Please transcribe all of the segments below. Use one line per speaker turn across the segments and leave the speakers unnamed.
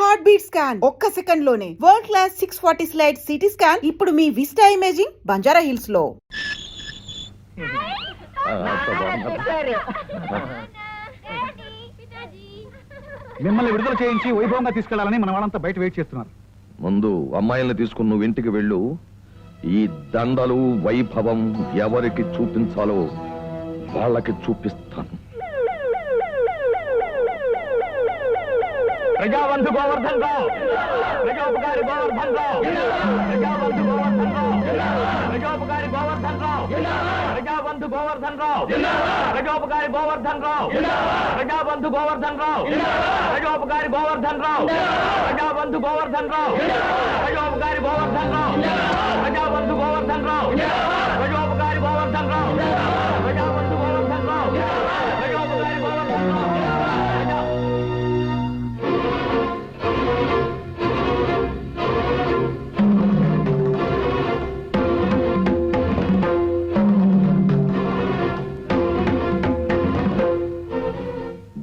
Heart beat scan ఒక్క second లోనే world class 640 slide CT scan ఇప్పుడు మీ విస్టా ఇమేజింగ్ బంజారా హిల్స్ లో.
మిమ్మల్ని విడుదల చేయించి వైభవంగా తీసుకెళ్లాలని మన వాళ్ళంతా బయట వెయిట్ చేస్తున్నారు.
ముందు అమ్మాయిల్ని తీసుకుని నువ్వు ఇంటికి వెళ్ళు. ఈ దండలు వైభవం ఎవరికి చూపించాలో వాళ్ళకి చూపిస్తాను.
ప్రజాబంధు గోవర్ధన్ రావు, ప్రజోపకారి గోవర్ధన్ రావు, ప్రజాబంధు గోవర్ధన్ రావు, ప్రజోపకారి గోవర్ధన్ రావు, ప్రజాబంధు గోవర్ధన్ రావు, ప్రజోపకారి గోవర్ధన్ రావు, ప్రజాబంధు గోవర్ధన్ రావు, ప్రజోపకారి గోవర్ధన్ రావు, ప్రజాబంధు గోవర్ధన్ రావు, ప్రజోపకారి గోవర్ధన్ రావు, ప్రజాబంధు గోవర్ధన్ రావు, ప్రజోపకారి గోవర్ధన్ రావు, ప్రజాబంధు గోవర్ధన్ రావు, ప్రజోపకారి గోవర్ధన్ రావు.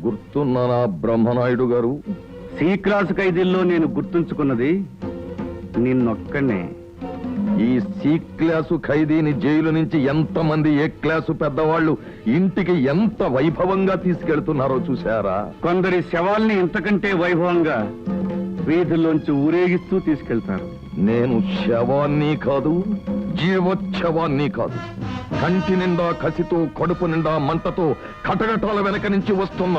గుర్తున్నానా బ్రహ్మనాయుడు గారు?
సి క్లాస్ ఖైదీల్లో నేను గుర్తుంచుకున్నది నిన్నొక్కనే.
ఈ సి క్లాసు ఖైదీని జైలు నుంచి ఎంతమంది ఏ క్లాసు పెద్దవాళ్ళు ఇంటికి ఎంత వైభవంగా తీసుకెళ్తున్నారో చూశారా?
కొందరి శవాల్ని ఇంతకంటే వైభవంగా వీధుల్లోంచి ఊరేగిస్తూ తీసుకెళ్తారు.
నేను శవాన్ని కాదు, జీవోత్సవాన్ని కాదు, కంటి నిండా కసితో కడుపు నిండా మంటతో కటకటాల వెనక నుంచి వస్తున్న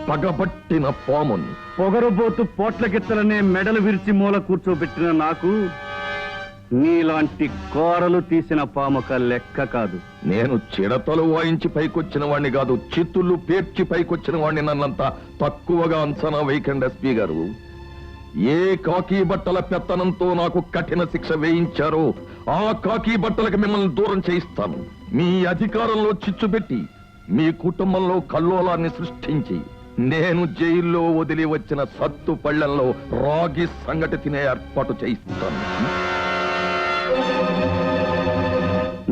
పగబట్టిన పాముని.
పొగరుబోతు పోట్లకెత్తలనే మెడలు విరిచి మూల కూర్చోబెట్టిన నాకు నీలాంటి కోరలు తీసిన పాముక లెక్క కాదు.
నేను చిడతలు వాయించి పైకొచ్చిన వాణ్ణి కాదు, చిత్తులు పేర్చి పైకొచ్చిన వాణ్ణి. నన్నంత తక్కువగా అంచనా వేయకండి ఎస్పీ గారు. ఏ కాకి బట్టల పెత్తనంతో నాకు కఠిన శిక్ష వేయించారో ఆ కాకి బట్టలకు మిమ్మల్ని దూరం చేయిస్తాను. మీ అధికారంలో చిచ్చుపెట్టి మీ కుటుంబంలో కల్లోలాన్ని సృష్టించి నేను జైల్లో వదిలి వచ్చిన సత్తు పళ్లెంలో రాగి సంగటి తినే ఏర్పాటు చేయిస్తాను.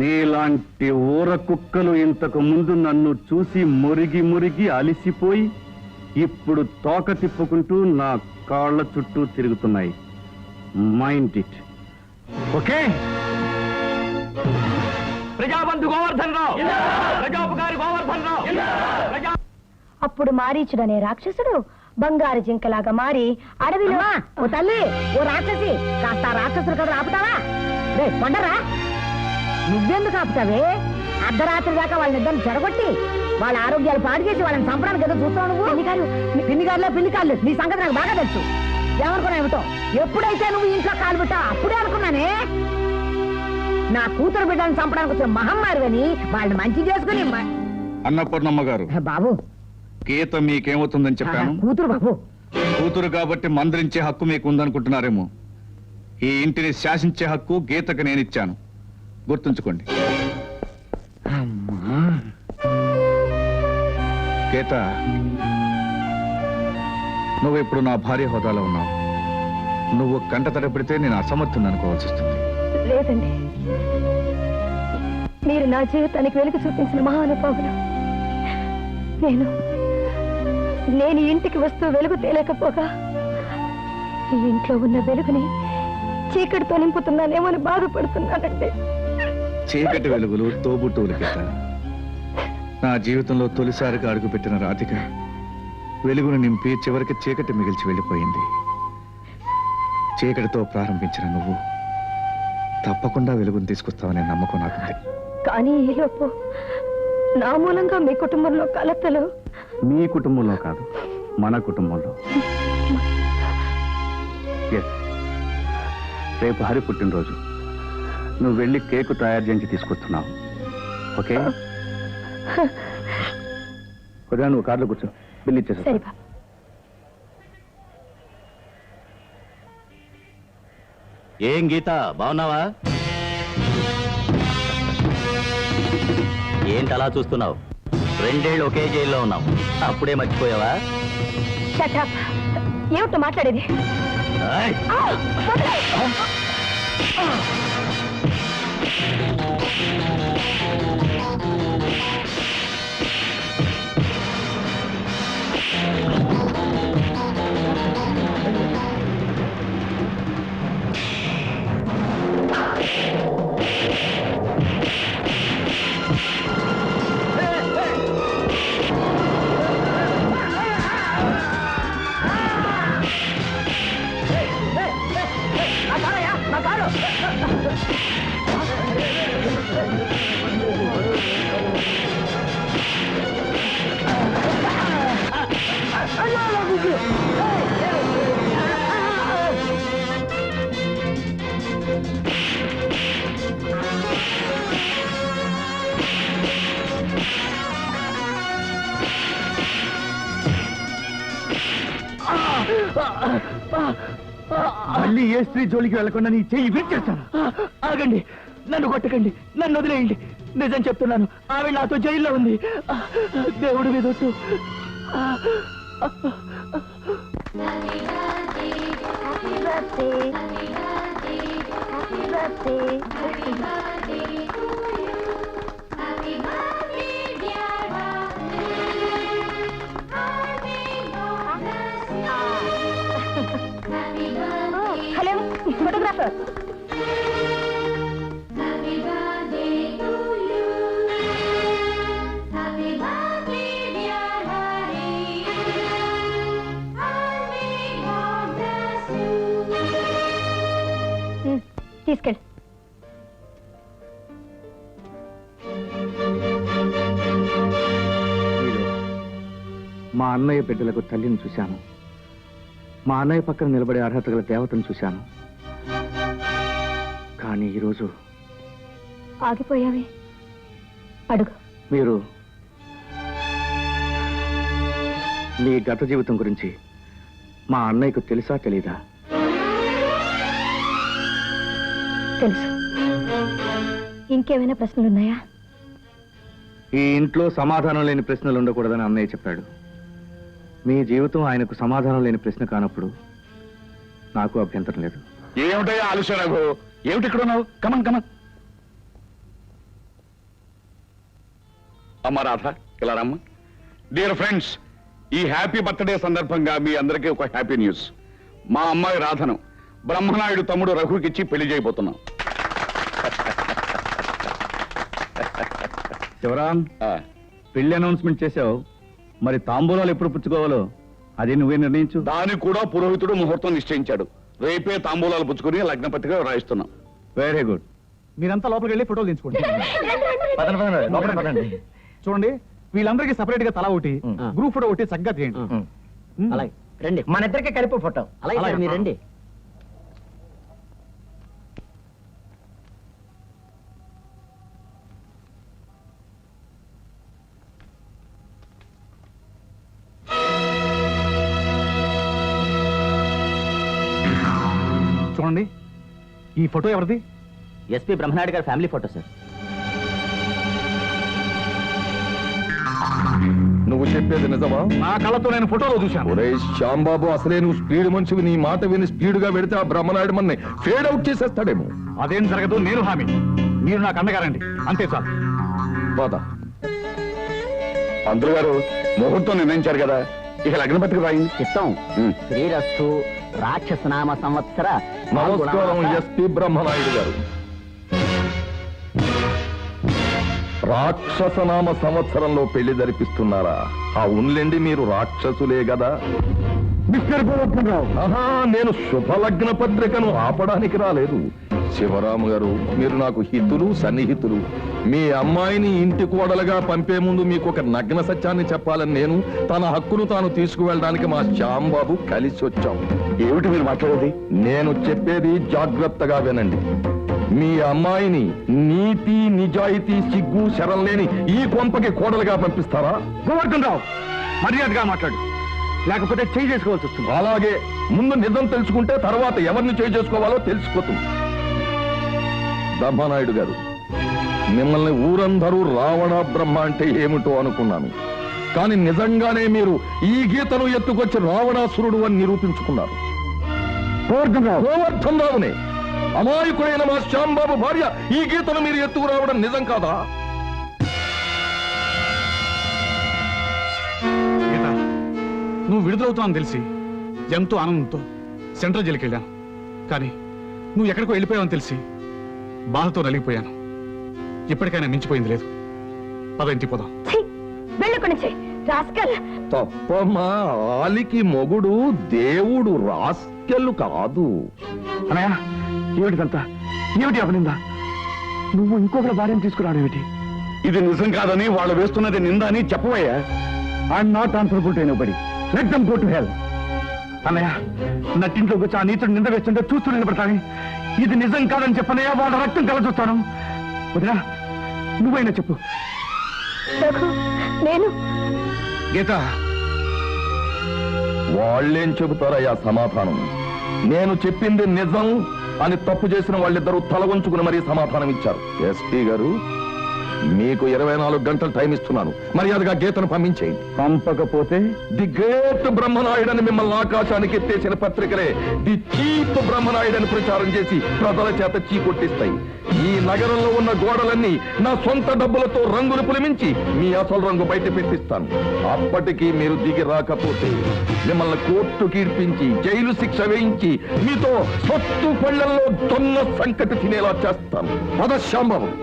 నీలాంటి ఊర కుక్కలు ఇంతకు ముందు నన్ను చూసి మురిగి మురిగి అలిసిపోయి ఇప్పుడు తోక తిప్పుకుంటూ నా కాళ్ల చుట్టూ తిరుగుతున్నాయి. Mind it. Okay? Prajabandhu Govardhan రావు, ప్రజోపకారి గోవర్ధన్ రావు.
అప్పుడు మారీచుడనే రాక్షసుడు బంగారు జింకలాగా మారి అడవిలో ఓ తల్లి ఓ రాక్షసి కాస్త రాక్షసులు కదా ఆపుతావా? రే కొండరా, నువ్వెందుకు ఆపుతావే? అర్ధరాత్రి దాకా వాళ్ళనిద్దరిని చెడగొట్టి వాళ్ళ ఆరోగ్యాలు పాడు చేసి వాళ్ళని చంపడానికి ఏదో చూస్తావు నువ్వు. పిన్నిగారులో పిన్నికాళ్ళు నీ సంగతి నాకు బాగా తెలుసు. ఏమనుకున్నా ఏమిటో, ఎప్పుడైతే నువ్వు ఇంట్లో కాలు పెట్టావు అప్పుడే అనుకున్నానే నా కూతురు బిడ్డలను చంపడానికి వచ్చిన మహమ్మారిని వాళ్ళని మంచి చేసుకుని.
అన్నపూర్ణమ్మ గారు,
బాబు
గీత మీకేమవుతుందని చెప్పాను.
కూతురు బాబు,
కూతురు కాబట్టి మందరించే హక్కు మీకు ఉందనుకుంటున్నారేమో. ఈ ఇంటిని శాసించే హక్కు గీతకు నేనిచ్చాను, గుర్తుంచుకోండి. గీత, నువ్వు ఇప్పుడు నా భార్య హోదాలో ఉన్నావు. నువ్వు కంట తడపడితే నేను అసమర్థుని అనుకోవాల్సి వస్తుంది.
లేదండి, మీరు నా జీవితానికి వెలుగు చూపించిన మహానుభావులు. నేను ఇంటికి వస్తూ వెలుగు తేలేకపోగా ఈ ఇంట్లో ఉన్న వెలుగుని చీకటితో నింపుతున్నానేమని బాధపడుతున్నానండి.
చీకటి వెలుగులు తోబుట్టువులు గీత. నా జీవితంలో తొలిసారిగా అడుగుపెట్టిన రాధిక వెలుగును నింపి చివరికి చీకటి మిగిల్చి వెళ్ళిపోయింది. చీకటితో ప్రారంభించిన నువ్వు తప్పకుండా వెలుగును తీసుకొస్తావనే నమ్మకం నాకుంది.
కానీ ఈలోపు నా మూలంగా మీ కుటుంబంలో కలతలు.
మీ కుటుంబంలో కాదు, మన కుటుంబంలో. రేపు హరి పుట్టినరోజు. నువ్వు వెళ్ళి కేకు తయారు చేసి తీసుకొస్తున్నావు. ఓకే? కొద్దిగా నువ్వు కార్లో కూర్చో, బిల్లు ఇచ్చేసా.
సరే బాబు.
ఏం గీత, బాగున్నావా? ఏంటి అలా చూస్తున్నావు? 2 ఏళ్ళు ఒకే జైల్లో ఉన్నావు, అప్పుడే మర్చిపోయావా?
Shut up. ఏమిటో మాట్లాడేది?
ఏయ్!
మళ్ళీ ఏ స్త్రీ జోలికి వెళ్లకుండా నీ చెయ్యి విరిచేస్తాను. ఆగండి, నన్ను కొట్టకండి, నన్ను వదిలేయండి. నిజం చెప్తున్నాను, ఆవిడ నాతో జైల్లో ఉంది. దేవుడి మీద ఒట్టు.
Hello photographer. తీసుకెళ్ళి.
మా అన్నయ్య బిడ్డలకు తల్లిని చూశాను. మా అన్నయ్య పక్కన నిలబడే అర్హత గల దేవతను చూశాను. కానీ ఈరోజు
ఆగిపోయావే, అడుగు.
మీరు మీ గత జీవితం గురించి మా అన్నయ్యకు తెలుసా తెలీదా?
తెలుసు. ఇంకేమైనా ప్రశ్నలున్నాయా?
ఈ ఇంట్లో సమాధానం లేని ప్రశ్నలు ఉండకూడదని అన్నయ్య చెప్పాడు. మీ జీవితం ఆయనకు సమాధానం లేని ప్రశ్న కానప్పుడు నాకు అభ్యంతరం లేదు.
ఏమిటయ్యా ఆలస్యం రఘు? ఏమిటి ఇక్కడ ఉన్నావు? Come on come on.
అమ్మ రాధ, ఇలా రమ్మ. డియర్ ఫ్రెండ్స్, ఈ హ్యాపీ బర్త్డే సందర్భంగా మీ అందరికీ ఒక హ్యాపీ న్యూస్. మా అమ్మాయి రాధను బ్రహ్మనాయుడు తమ్ముడు రఘుకిచ్చి పెళ్లి చేయబోతున్నాం.
శివరాం, పెళ్లి అనౌన్స్మెంట్ చేశావు, మరి తాంబూలాలు ఎప్పుడు పుచ్చుకోవాలో అది నువ్వే నిర్ణయించు.
దానికి కూడా పురోహితుడు ముహూర్తం నిశ్చయించాడు. రేపే తాంబూలాలు పుచ్చుకుని లగ్న పత్రిక రాయిస్తున్నాం.
Very good.
మీరంతా లోపలికి వెళ్ళి ఫోటోలు తీసుకోండి. చూడండి, వీళ్ళందరికీ సపరేట్ గా తలా ఒకటి, గ్రూప్ ఫోటో ఒకటి చక్కగా తీయండి.
అలాగే రండి, మన ఇద్దరికి కలిపి ఫోటో. అలాగే మీరు రండి.
చూడండి, ఈ ఫోటో ఎవరిది?
ఎస్పీ బ్రహ్మనాయుడు గారి ఫ్యామిలీ ఫోటో సార్.
నువ్వు చెప్పేది నిజమా?
నా కళ్ళతో నేను ఫోటోలో చూశాను.
ఒరే శ్యాంబాబు, అసలే నువ్వు స్పీడ్ మనిషివి. నీ మాట విని స్పీడ్ గా వెడితే ఆ బ్రహ్మనాయుడు మన్ని ఫేడ్ అవుట్ చేసేస్తాడేమో.
అదేం జరగదు, నేను హామీ. మీరు నాకు అన్నగారండి, అంతే చాలు.
బాధ.
పంతులు గారు ముహూర్తం నిర్ణయించారు కదా, ఇక లగ్న పత్రిక రాయింది.
చిత్తం. శ్రీరస్తు రాక్షసనామ సంవత్సర.
నమస్కారం ఎస్పీ బ్రహ్మనాయుడు గారు. రాక్షసనామ సంవత్సరంలో పెళ్లి జరిపిస్తున్నారా? అవునులేండి, మీరు రాక్షసులే కదా. ఆహా, నేను శుభలగ్న పత్రికను ఆపడానికి రాలేదు. శివరాము గారు, మీరు నాకు హితులు, సన్నిహితులు. మీ అమ్మాయిని ఇంటి కోడలుగా పంపే ముందు మీకు ఒక నగ్న సత్యాన్ని చెప్పాలని నేను, తన హక్కును తాను తీసుకువెళ్ళడానికి మా శ్యాంబాబు కలిసి వచ్చాం.
ఏమిటి మీరు మాట్లాడేది?
నేను చెప్పేది జాగ్రత్తగా వినండి. మీ అమ్మాయిని నీతి, నిజాయితీ, సిగ్గు, శరం లేని ఈ కొంపకి కోడలుగా పంపిస్తారా?
గోవర్ధన్ రావు, మర్యాదగా మాట్లాడు, లేకపోతే చేంజ్ చేసుకోవాల్సి వస్తుంది.
అలాగే, ముందు నిజం తెలుసుకుంటే తర్వాత ఎవరిని చేయి చేసుకోవాలో తెలిసిపోతుంది. బ్రహ్మనాయుడు గారు, మిమ్మల్ని ఊరందరూ రావణ బ్రహ్మ అంటే ఏమిటో అనుకున్నాను. కానీ నిజంగానే మీరు ఈ గీతను ఎత్తుకొచ్చి రావణాసురుడు అని నిరూపించుకున్నారు. గోవర్ధన్ రావునే, అమాయకుడైన మా శ్యాంబాబు భార్య ఈ గీతను మీరు ఎత్తుకురావడం నిజం కాదా?
గీత, నువ్వు విడుదలవుతావని తెలిసి ఎంతో ఆనందంతో సెంట్రల్ జైలుకి వెళ్ళాను. కానీ నువ్వు ఎక్కడికో వెళ్ళిపోయావని తెలిసి బాధతో నలిగిపోయాను. ఇప్పటికైనా మించిపోయింది లేదు. పద, ఇంటికి పోదాం.
వెళ్ళుకుని రాస్కల్.
తప్పమ్మా, ఆలికి మొగుడు దేవుడు, రాస్కెళ్ళు కాదు.
అన్నయ్య, ఏమిటిదంతా? ఏమిటి అపనిందా? నువ్వు ఇంకొకరి భార్యను తీసుకురావడం ఏమిటి?
ఇది నిజం కాదని వాళ్ళు వేస్తున్నది నింద అని చెప్పవయ్యా.
I'm not answerable to anybody. Let them go to hell. అన్నయ్య, నట్టింట్లోకి వచ్చి ఆ నీతుడు నింద వేస్తుంటే చూస్తూ నిలబడతాను. ఇది నిజం కాదని చెప్పనయ్యా, వాళ్ళ రక్తం కల చూస్తాను. వదినా, నువ్వైనా చెప్పు.
నేను
గీత,
వాళ్ళేం చెబుతారయ్యా సమాధానం? నేను చెప్పింది నిజం అని తప్పు చేసిన వాళ్ళిద్దరూ తల వంచుకుని మరీ సమాధానం ఇచ్చారు. ఎస్పీ గారు, మీకు 24 గంటలు టైం ఇస్తున్నాను. మర్యాదగా గీతను పంపించేయండి.
పంపకపోతే
ది గ్రేట్ బ్రహ్మనాయుడని మిమ్మల్ని ఆకాశానికి ఎత్తేసిన పత్రికలే ది చీప్ బ్రహ్మనాయుడని ప్రచారం చేసి ప్రజల చేత చీకొట్టిస్తాయి. ఈ నగరంలో ఉన్న గోడలన్నీ నా సొంత డబ్బులతో రంగులు పులిమించి మీ అసలు రంగు బయట పెట్టిస్తాను. అప్పటికీ మీరు దిగి రాకపోతే మిమ్మల్ని కోర్టు కీర్పించి జైలు శిక్ష వేయించి మీతో సొత్తు పళ్ళల్లో దొన్న సంకటి తినేలా చేస్తాను. పదశాంభవం.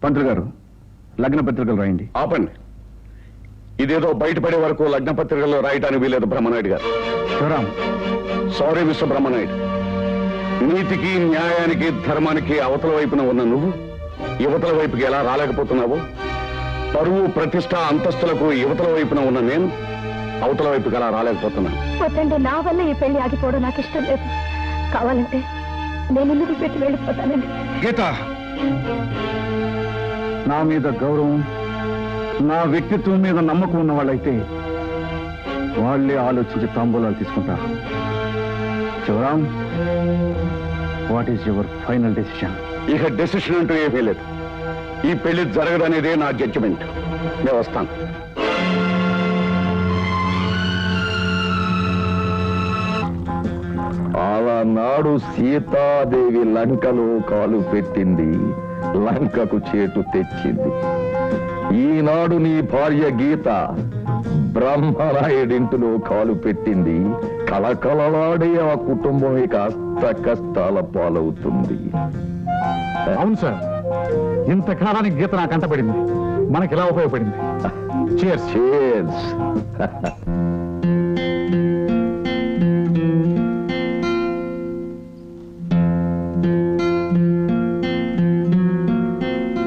పంతులు గారు, లగ్న పత్రికలు రాయండి. ఆపండి. ఇదేదో బయటపడే వరకు లగ్న పత్రికల్లో రాయటానికి వీలేదు బ్రహ్మనాయుడు గారు. Sivaram, sorry mister Brahmanaidu. నీతికి, న్యాయానికి, ధర్మానికి అవతల వైపున ఉన్న నువ్వు యువతల వైపుకి ఎలా రాలేకపోతున్నావో, పరువు, ప్రతిష్ట, అంతస్తులకు యువతల వైపున ఉన్న నేను అవతల వైపుకి ఎలా రాలేకపోతున్నాను.
వద్దండి, నా వల్ల ఈ పెళ్లి ఆగిపోవడం నాకు ఇష్టం లేదు. కావాలంటే నేను ఇల్లు పెట్టి వెళ్ళిపోతానండి.
గీత, నా మీద గౌరవం, నా వ్యక్తిత్వం మీద నమ్మకం ఉన్న వాళ్ళైతే వాళ్ళే ఆలోచించి తాంబూలాలు తీసుకుంటారు. Sivaram, what is your final decision? ఇక డెసిషన్ అంటూ ఏమీ లేదు. ఈ పెళ్లి జరగదనేదే నా జడ్జిమెంట్. నేను వస్తాను.
ఆనాడు సీతాదేవి లంకలో కాలు పెట్టింది, లంకకు చేటు తెచ్చింది. ఈనాడు నీ భార్య గీత బ్రహ్మరాయుడింటిలో కాలు పెట్టింది. కలకలలాడే ఆ కుటుంబం ఇక కష్టాల పాలవుతుంది.
అవును సార్, ఇంతకాలానికి గీత నాకు అంటపడింది, మనకి ఇలా ఉపయోగపడింది. Cheers.
Cheers.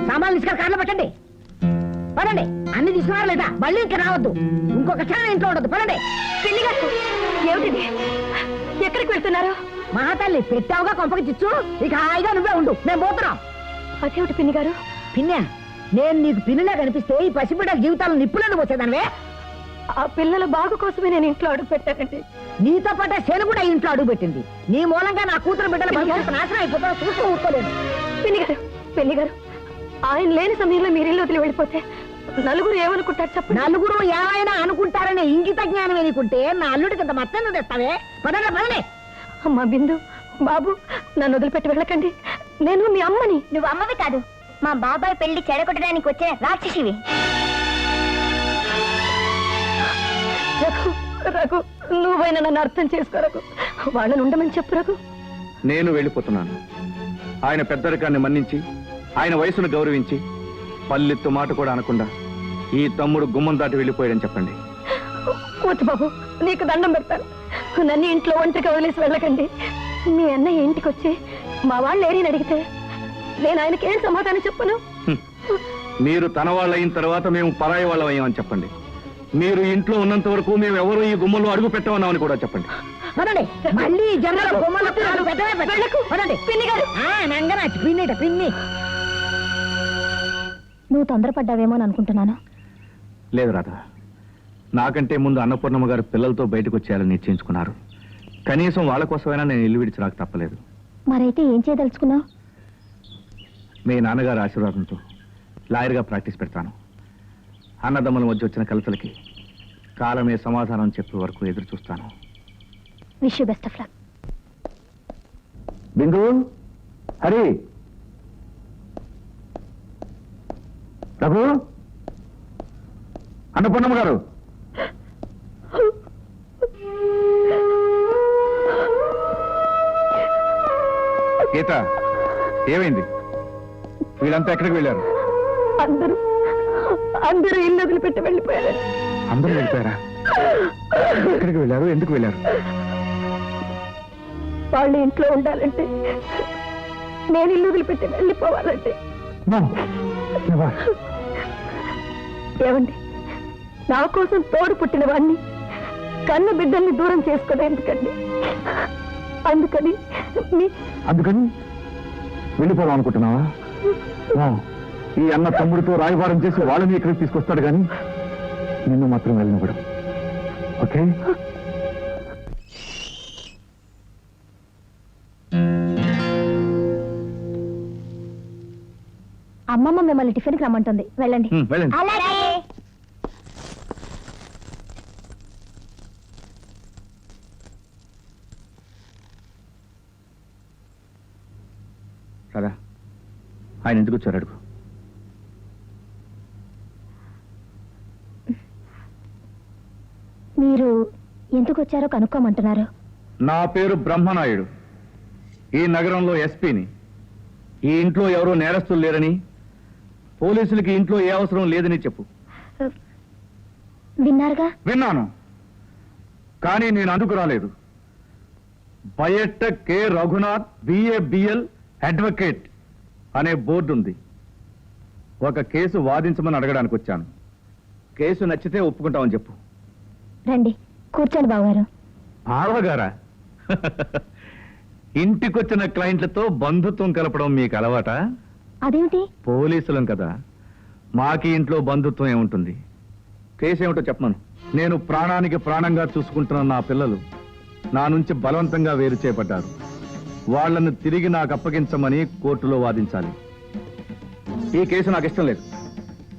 సామాన్లు తీసుకొని కార్లో పెట్టండి. పదండి. అన్ని తీసుకున్నారు లేదా? మళ్ళీ ఇంకా రావద్దు. ఇంకొక క్షణం ఇంట్లో ఉండదు. పదండి. ఏమిటిది? ఎక్కడికి వెళ్తున్నారు? మహాతల్లి, పెట్టావుగా కొంపకి చిచ్చు. ఇక హాయిగా నువ్వే ఉండు, మేము పోతున్నాం. అదేమిటి పిన్ని గారు? పిన్నా, నేను నీకు పిల్లిలా కనిపిస్తే ఈ పసిబిడ్డల జీవితాలు నిప్పులను పోసేదానివే. ఆ పిల్లల బాగు కోసమే నేను ఇంట్లో అడుగు పెట్టానండి. నీతో పాటే శని కూడా ఇంట్లో అడుగు పెట్టింది. నీ మూలంగా నా కూతురు బిడ్డల భవిష్యత్తు నాశనం అయిపోతావు. చూస్తూ ఊరుకోలేదు. పిన్ని గారు, ఆయన లేని సమయంలో మీరు ఇల్లు వదిలి వెళ్ళిపోతే నలుగురు ఏమనుకుంటారు చెప్పండి. నలుగురు ఏమైనా అనుకుంటారనే ఇంగిత జ్ఞానం ఎనుకుంటే నా అల్లుడికి అంత మత్తను తెస్తావే. పదండి పదండి. అమ్మా బిందు, బాబు, నన్ను వదిలిపెట్టి వెళ్ళకండి. నేను మీ అమ్మని.
నువ్వు అమ్మవి కాదు, మా బాబాయ్ పెళ్లి చెడగొట్టడానికి వచ్చిన రాక్షసివి.
రఘు, రఘు, నువ్వైనా నన్ను అర్థం చేసుకో రఘు. వాళ్ళని ఉండమని చెప్పు రఘు.
నేను వెళ్ళిపోతున్నాను. ఆయన పెద్దరికాన్ని మన్నించి, ఆయన వయసును గౌరవించి, పల్లెత్తు మాట కూడా అనకుండా ఈ తమ్ముడు గుమ్మం దాటి వెళ్ళిపోయాడని చెప్పండి.
వద్దు బాబు, నీకు దండం పెడతాను. నన్ను ఇంట్లో ఒంటరిగా వదిలేసి వెళ్ళకండి. మీ అన్నయ్య ఇంటికి వచ్చి మా వాళ్ళు ఏరిని అడిగితే నేను ఆయనకి ఏం సమాధానం చెప్పను?
మీరు తన వాళ్ళు అయిన తర్వాత మేము పరాయి వాళ్ళం అయ్యామని చెప్పండి. మీరు ఇంట్లో ఉన్నంత వరకు మేము ఎవరు ఈ గుమ్మలో అడుగు పెట్టమన్నామని కూడా చెప్పండి.
మళ్ళీ జనాలు పిన్ని. నువ్వు తొందరపడ్డావేమో అని అనుకుంటున్నాను.
లేదు రాధా, నాకంటే ముందు అన్నపూర్ణమ్మ గారు పిల్లలతో బయటకు వచ్చేయాలని నిశ్చయించుకున్నారు. కనీసం వాళ్ళ కోసమైనా నేను ఇల్లు విడిచి రాక తప్పలేదు.
మరైతే ఏం చేయదలుచుకున్నావు?
మీ నాన్నగారి ఆశీర్వాదంతో లాయర్గా ప్రాక్టీస్ పెడతాను. అన్నదమ్ముల మధ్య వచ్చిన కలతలకి కాలమే సమాధానం చెప్పే వరకు ఎదురు చూస్తాను.
Wish you best of luck.
Bindu, Hari, Raghu, Annapurnamma garu. Geeta, ఏమైంది? వీళ్ళంతా ఎక్కడికి వెళ్ళారు?
అందరూ ఇల్లు వదిలిపెట్టి వెళ్ళిపోయారు.
అందరూ వెళ్ళిపోయారా? ఎక్కడికి వెళ్ళారు? ఎందుకు వెళ్ళారు?
వాళ్ళు ఇంట్లో ఉండాలంటే, నేను ఇల్లు వదిలిపెట్టి వెళ్ళిపోవాలంటే. ఏమండి, నా కోసం తోడు పుట్టిన వాడిని, కన్న బిడ్డల్ని దూరం చేసుకోవడం ఎందుకండి? అందుకని
వెళ్ళిపోదాం అనుకుంటున్నావా? ఈ అన్న తమ్ముడితో రాయబారం చేసి వాళ్ళని ఇక్కడికి తీసుకొస్తాడు కానీ నిన్ను మాత్రం వెళ్ళినప్పుడు ఓకే?
అమ్మమ్మ మిమ్మల్ని టిఫిన్కి రమ్మంటుంది, వెళ్ళండి.
వెళ్ళండి.
అలాగే.
రాదా, ఆయన ఎందుకు వచ్చారు అడుగు.
మీరు ఎందుకు వచ్చారో కనుక్కోమంటున్నారు.
నా పేరు బ్రహ్మనాయుడు. ఈ నగరంలో ఎస్పీని. ఈ ఇంట్లో ఎవరో నేరస్తులు లేరని, పోలీసులకి ఇంట్లో ఏ అవసరం లేదని చెప్పు.
విన్నారుగా?
విన్నాను, కానీ నేను అందుకు రాలేదు. బయట కె రఘునాథ్ బిఏబిఎల్ అడ్వకేట్ అనే బోర్డు ఉంది. ఒక కేసు వాదించమని అడగడానికి వచ్చాను. కేసు నచ్చితే ఒప్పుకుంటామని చెప్పు.
రండి, కూర్చోండి బావగారు.
బావగారా? ఇంటికొచ్చిన క్లయింట్లతో బంధుత్వం కలపడం మీకు అలవాటా?
అదేమిటి?
పోలీసులం కదా, మాకి ఇంట్లో బంధుత్వం ఏముంటుంది. కేసు ఏమిటో చెప్పమను. నేను ప్రాణానికి ప్రాణంగా చూసుకుంటున్న నా పిల్లలు నా నుంచి బలవంతంగా వేరు చేయబడ్డారు. వాళ్లను తిరిగి నాకు అప్పగించమని కోర్టులో వాదించాలి. ఈ కేసు నాకు ఇష్టం లేదు,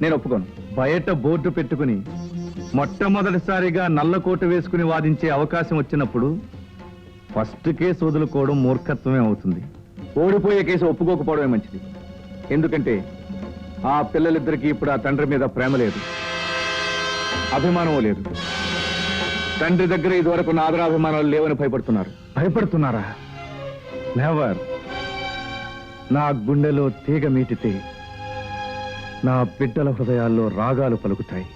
నేను ఒప్పుకోను. బయట బోర్డు పెట్టుకుని మొట్టమొదటిసారిగా నల్ల కోటు వేసుకుని వాదించే అవకాశం వచ్చినప్పుడు ఫస్ట్ కేసు వదులుకోవడం మూర్ఖత్వమే అవుతుంది. ఓడిపోయే కేసు ఒప్పుకోకపోవడమే మంచిది. ఎందుకంటే ఆ పిల్లలిద్దరికీ ఇప్పుడు ఆ తండ్రి మీద ప్రేమ లేదు, అభిమానం లేదు. తండ్రి దగ్గర ఇదివరకు ఆదరాభిమానాలు లేవని భయపడుతున్నారు. భయపడుతున్నారా? నెవర్. నా గుండెలో తీగ మీటితే నా బిడ్డల హృదయాల్లో రాగాలు పలుకుతాయి.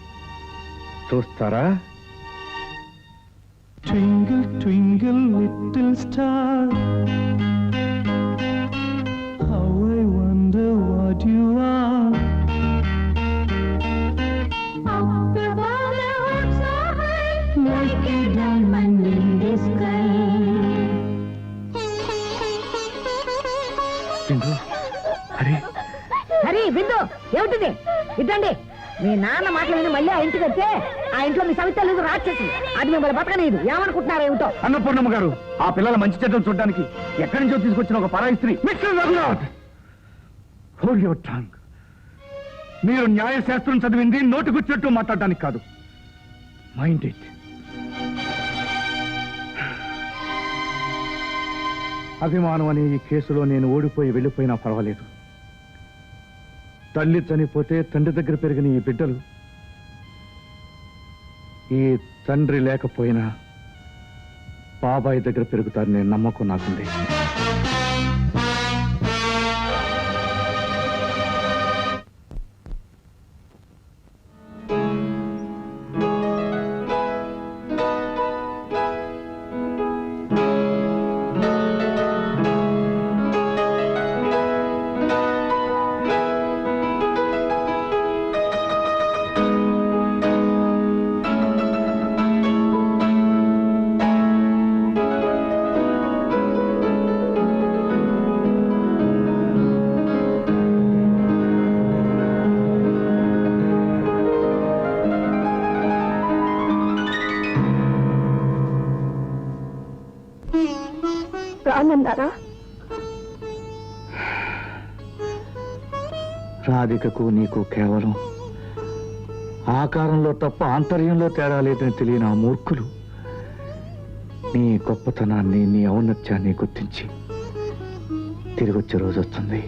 చూస్తారా?
Twinkle, twinkle, little star, how I wonder what you are. Up above the heart so high, like a diamond in the sky.
బిందు, అరే
హరి, బిందు, ఏమిటిది? ఇద్దండి. మీ నాన్న మాటలు విని మళ్ళీ ఆ ఇంటికి వస్తే ఆ ఇంట్లో మీ సవిత లేదు, రాక్షసి. అది మిమ్మల్ని బతకలేదు. ఏమనుకుంటున్నారు ఏమిటో?
అన్నపూర్ణమ్మ గారు, ఆ పిల్లల మంచి చెడ్డలు చూడడానికి ఎక్కడి నుంచో తీసుకొచ్చిన ఒక పరాయి స్త్రీ. Mister Raghunath, hold your tongue. మీరు న్యాయశాస్త్రం చదివింది నోటికొచ్చినట్టు మాట్లాడడానికి కాదు. Mind it. అభిమానం అనే ఈ కేసులో నేను ఓడిపోయి వెళ్ళిపోయినా పర్వాలేదు. తల్లి చనిపోతే తండ్రి దగ్గర పెరిగిన ఈ బిడ్డలు ఈ తండ్రి లేకపోయినా బాబాయ్ దగ్గర పెరుగుతారనే నమ్మకం నాకుంది.
రానన్నారా?
రాధికకు నీకు కేవలం ఆకారంలో తప్ప ఆంతర్యంలో తేడా లేదని తెలియని ఆ మూర్ఖులు నీ గొప్పతనాన్ని, నీ ఔన్నత్యాన్ని గుర్తించి తిరిగొచ్చే రోజు వస్తుంది.